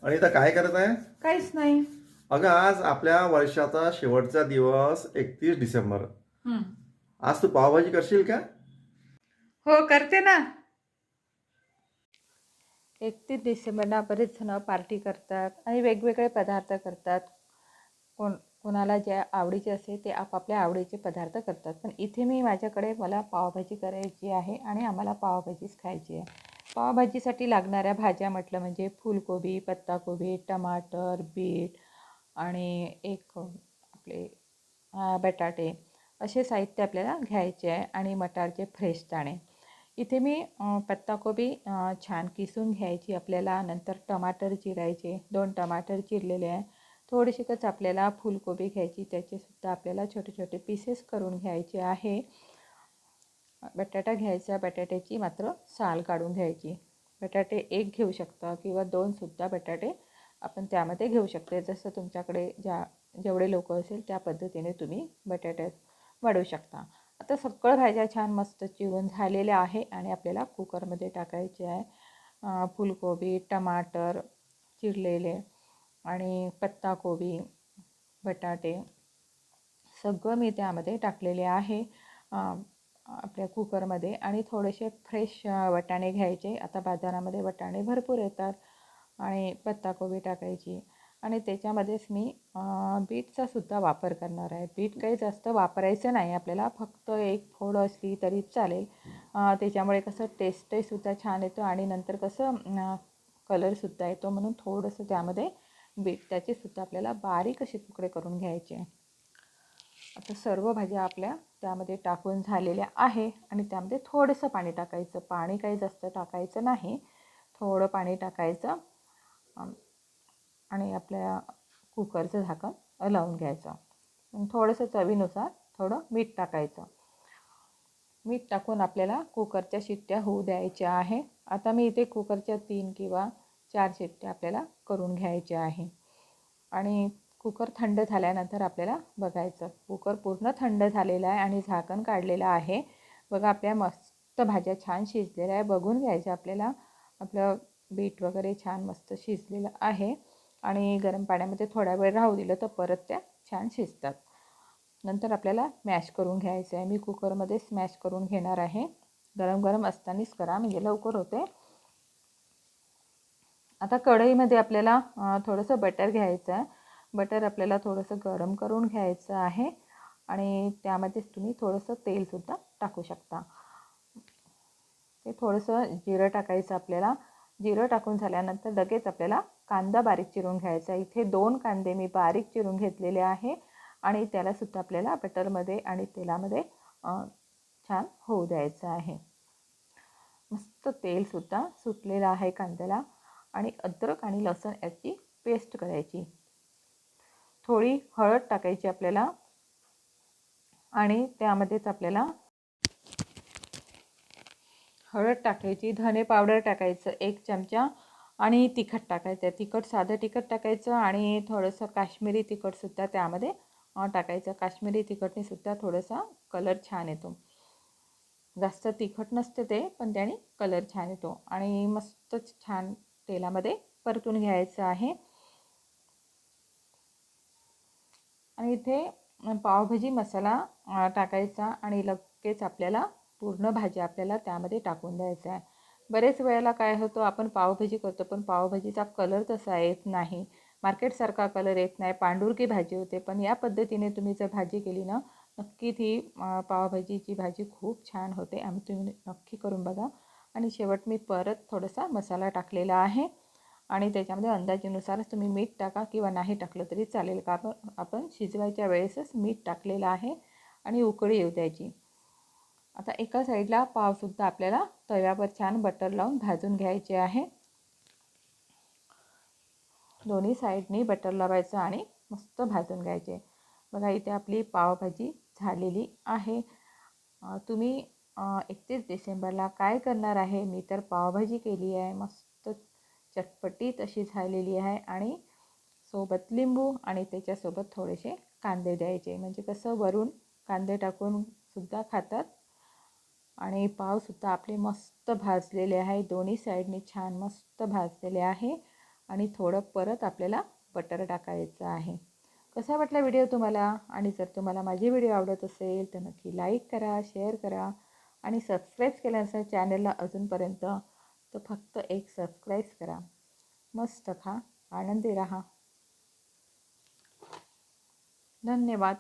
अनिता काय करत आहे? काहीच नाही. अगं आज आपल्या वर्षाचा शेवटचा दिवस 31 डिसेंबर. हं. आज तू पावभाजी करशील का? हो, करते ना. 31 डिसेंबरला बरेच जण पार्टी करतात आणि वेगवेगळे पदार्थ करतात. कोणाला ज्या आवडीचे असेल ते आपापल्या आवडीचे पदार्थ करतात. पण इथे मला पावभाजी करायची आहे आणि आम्हाला पावभाजीच खायची आहे. पावभाजीसाठी लागणाऱ्या भाज्या म्हटलं म्हणजे फुलकोबी, पत्ताकोबी, टमाटर, बीट आणि आपले बटाटे असे साहित्य आपल्याला घ्यायचे आहे आणि मटारचे फ्रेश दाणे. इथे मी पत्ताकोबी छान किसून घ्यायची आपल्याला. नंतर टमाटर चिरायचे, 2 टमाटर चिरलेले आहे. थोडीशीच आपल्याला फुलकोबी घ्यायची, त्याचेसुद्धा आपल्याला छोटे छोटे पीसेस करून घ्यायचे आहे. बटाटा घ्यायचा, बटाट्याची मात्र साल काढून घ्यायची. बटाटे एक घेऊ शकता किंवा 2सुद्धा बटाटे आपण त्यामध्ये घेऊ शकते. जसं तुमच्याकडे जेवढे लोक असेल त्या पद्धतीने तुम्ही बटाटे वाढवू शकता. आता सगळं भाज्या छान मस्त चिरून झालेल्या आहे आणि आपल्याला कुकरमध्ये टाकायचे आहे. फुलकोबी, टमाटर चिरलेले आणि पत्ताकोबी, बटाटे सगळं मी त्यामध्ये टाकलेले आहे आपल्या कुकरमध्ये. आणि थोडेसे फ्रेश वाटाणे घ्यायचे. आता बाजारामध्ये वाटाणे भरपूर येतात. आणि पत्ताकोबी टाकायची आणि त्याच्यामध्येच मी बीटचा सुद्धा वापर करणार आहे. बीट काही जास्त वापरायचं नाही आपल्याला, फक्त एक फोड असली तरी चालेल. त्याच्यामुळे कसं टेस्टही सुद्धा छान येतो आणि नंतर कसं कलरसुद्धा येतो, म्हणून थोडंसं त्यामध्ये बीट त्याचेसुद्धा आपल्याला बारीक असे तुकडे करून घ्यायचे. आता सर्व भाज्या आपल्या त्यामध्ये टाकून झालेल्या आहे आणि त्यामध्ये थोडंसं पाणी टाकायचं. पाणी काही जास्त टाकायचं नाही, थोडं पाणी टाकायचं आणि आपल्या कुकरचं झाकण लावून घ्यायचं. थोडंसं चवीनुसार थोडं मीठ टाकायचं. मीठ टाकून आपल्याला कुकरच्या शिट्ट्या होऊ द्यायच्या आहे. आता मी इथे कुकरच्या 3 किंवा 4 शिट्ट्या आपल्याला करून घ्यायच्या आहे. आणि कुकर थंड झाल्यानंतर आपल्याला बघायचं. कुकर पूर्ण थंड झालेला आहे आणि झाकण काढलेलं आहे. बघा आपल्या मस्त भाज्या छान शिजलेल्या आहे. बघून घ्यायच्या आपल्याला. आपलं बीट वगैरे छान मस्त शिजलेलं आहे आणि गरम पाण्यामध्ये थोडा वेळ राहू दिलं तर परत त्या छान शिजतात. नंतर आपल्याला मॅश करून घ्यायचं आहे. मी कुकरमध्ये स्मॅश करून घेणार आहे. गरम गरम असतानाच करा म्हणजे लवकर होते. आता कढईमध्ये आपल्याला थोडंसं बटर घ्यायचं आहे. बटर आपल्याला थोडंसं गरम करून घ्यायचं आहे आणि त्यामध्येच तुम्ही थोडंसं तेलसुद्धा टाकू शकता. ते थोडंसं जिरं टाकायचं आपल्याला. जिरं टाकून झाल्यानंतर लगेच आपल्याला कांदा बारीक चिरून घ्यायचा. इथे 2 कांदे मी बारीक चिरून घेतलेले आहे आणि त्यालासुद्धा आपल्याला बटरमध्ये आणि तेलामध्ये छान होऊ द्यायचं आहे. मस्त तेलसुद्धा सुटलेलं आहे कांद्याला. आणि अद्रक आणि लसूण याची पेस्ट करायची. थोडी हळद टाकायची आपल्याला आणि त्यामध्येच आपल्याला हळद टाकायची, धने पावडर टाकायचं 1 चमचा आणि तिखट टाकायचं. साधं तिखट टाकायचं आणि थोडंसं काश्मीरी तिखटसुद्धा त्यामध्ये टाकायचं. काश्मीरी तिखटनेसुद्धा थोडासा कलर छान येतो. जास्त तिखट नसते ते, पण त्याने कलर छान येतो. आणि मस्त छान तेलामध्ये परतून घ्यायचं आहे. आणि इथे पावभाजी मसाला टाकायचा आणि लगेच आपल्याला पूर्ण भाजी आपल्याला त्यामध्ये टाकून द्यायचा आहे. बरेच वेळेला काय होतं, आपण पावभाजी करतो पण पावभाजीचा कलर तसा येत नाही, मार्केटसारखा कलर येत नाही, पांढुरकी भाजी होते. पण या पद्धतीने तुम्ही जर भाजी केली ना, नक्की ती पावभाजीची भाजी खूप छान होते आणि तुम्ही नक्की करून बघा. आणि शेवट मी परत थोडासा मसाला टाकलेला आहे आणि त्याच्यामध्ये अंदाजानुसारच तुम्ही मीठ टाका किंवा नाही टाकलं तरी चालेल. का आपण शिजवायच्या वेळेसच मीठ टाकलेलं आहे आणि उकळी येऊ द्यायची. आता एका साईडला पावसुद्धा आपल्याला तव्यावर छान बटर लावून भाजून घ्यायचे आहे. दोन्ही साईडनी बटर लावायचं आणि मस्त भाजून घ्यायचे. बघा इथे आपली पावभाजी झालेली आहे. तुम्ही 31 डिसेंबरला काय करणार आहे? मी तर पावभाजी केली आहे. मस्त चटपटीत अशी झालेली आहे आणि सोबत लिंबू आणि त्याच्यासोबत थोडेसे कांदे द्यायचे. म्हणजे कसं वरून कांदे टाकून सुद्धा खातात. आणि पावसुद्धा आपले मस्त भाजलेले आहे. दोन्ही साईडनी छान मस्त भाजलेले आहे आणि थोडं परत आपल्याला बटर टाकायचं आहे. कसा वाटला व्हिडिओ तुम्हाला? आणि जर तुम्हाला माझी व्हिडिओ आवडत असेल तर नक्की लाईक करा, शेअर करा आणि सबस्क्राईब केलं नसेल चॅनलला अजूनपर्यंत तर फक्त एक सबस्क्राईब करा. मस्त खा, आनंदी राहा. धन्यवाद.